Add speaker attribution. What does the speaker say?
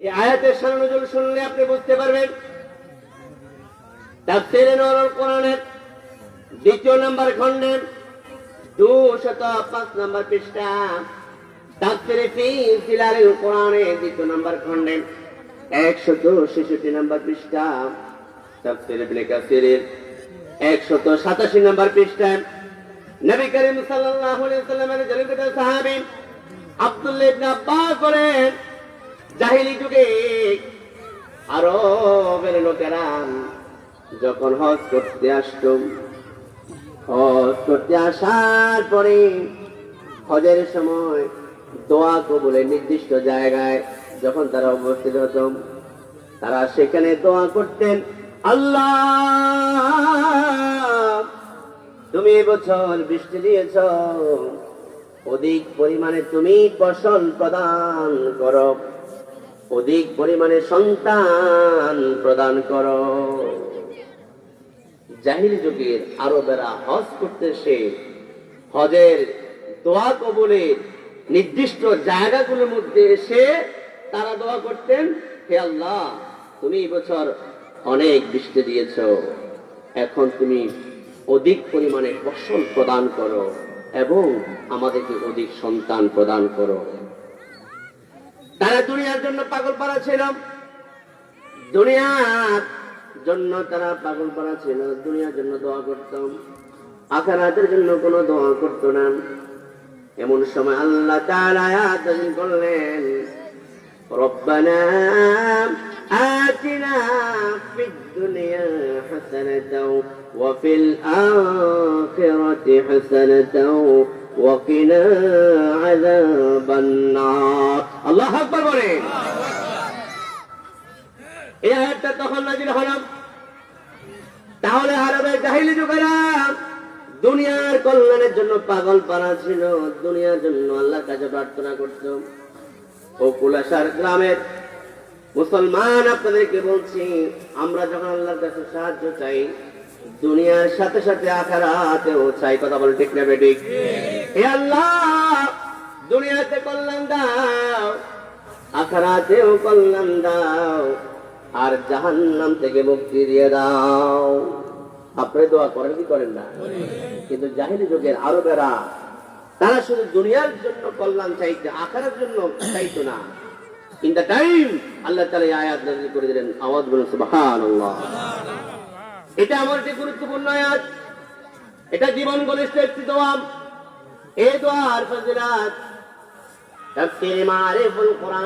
Speaker 1: এই আয়াতের শান-ও-নুজুল শুনলে আপনি বুঝতে পারবেন। তাফসীরে নূরুল কোরআনের 2 নম্বর খণ্ডে 205 নম্বর পৃষ্ঠা, তাফসীরে ফি জিলালিল কোরআনের 2 নম্বর খণ্ডে 166 নম্বর পৃষ্ঠা, তাফসীর ইবনে কাসিরের 187 নম্বর পৃষ্ঠায় নবী করিম সাল্লাল্লাহু আলাইহি ওয়াসাল্লামের জনপ্রিয় সাহাবী আব্দুল্লাহ ইবনে আব্বাস বলেন, জাহিলি যুগে আরবের লোকেরা যখন হজ করতে আসতো, হজ করতে আসার পরে হজের সময় দোয়া কবুলের নির্দিষ্ট জায়গায় যখন তারা উপস্থিত হতো, তারা সেখানে দোয়া করতেন, আল্লাহ তুমি এবছর বৃষ্টি দিয়েছ, অধিক পরিমাণে তুমি ফসল প্রদান করো, অধিক পরিমাণে সন্তান প্রদান করো। জাহিলি যুগের আরবেরা হজ করতে এসে হজের দোয়া কবুলের নির্দিষ্ট জায়গাগুলোর মধ্যে এসে তারা দোয়া করতেন, হে আল্লাহ তুমি এবছর অনেক বৃষ্টি দিয়েছ, এখন তুমি অধিক পরিমাণে ফসল প্রদান করো এবং আমাদেরকে অধিক সন্তান প্রদান করো। তারা দুনিয়ার জন্য পাগল পারা ছিল, দুনিয়ার জন্য তারা পাগল পারা ছিল, দুনিয়ার জন্য দোয়া করত, আখিরাতের জন্য কোনো দোয়া করত না। এমন সময় আল্লাহ তাআলা আয়াত নাযিল করলেন, রব্বানা আতিনা ফিদ দুনিয়া হাসানাতাও ওয়া ফিল আখিরাতি হাসানাতাও ওয়া কিনা আযাবান নার। আল্লাহু আকবার বলেন। এই আয়াতটা তখন নাযিল হলো। তাহলে আরবের জাহিলি যুগেরা দুনিয়ার কল্যাণের জন্য পাগল পারা ছিল, দুনিয়ার জন্য আল্লাহর কাছে প্রার্থনা করত। ও কুলাশার গ্রামের মুসলমান আপনাদেরকে বলছি, আমরা যখন আল্লাহর কাছে সাহায্য চাই, দুনিয়ার সাথে সাথে আখিরাতেও চাই। কথা বল ঠিক না বেঠিক? হে আল্লাহ দুনিয়াতে কল্যাণ দাও, আখিরাতেও কল্যাণ দাও, আর জাহান্নাম থেকে মুক্তি দিয়ে দাও। আপনি দোয়া করেন কি করেন না? কিন্তু জাহিলি যুগের আরবেরা তারা শুধু দুনিয়ার জন্য কল্যাণ চাইতে, আখিরাতের জন্য চাইতো না। ইন দা টাইম আল্লাহ তাআলা এই আয়াত নাযিল করে দিলেন। আওয়াজ বলুন সুবহানাল্লাহ। এটা আমার যে গুরুত্বপূর্ণ আয়াত, এটা জীবন ঘনিষ্ঠ একটি দোয়া। এই দোয়ার ফজিলত তাফসীরে মারিফুল কোরআন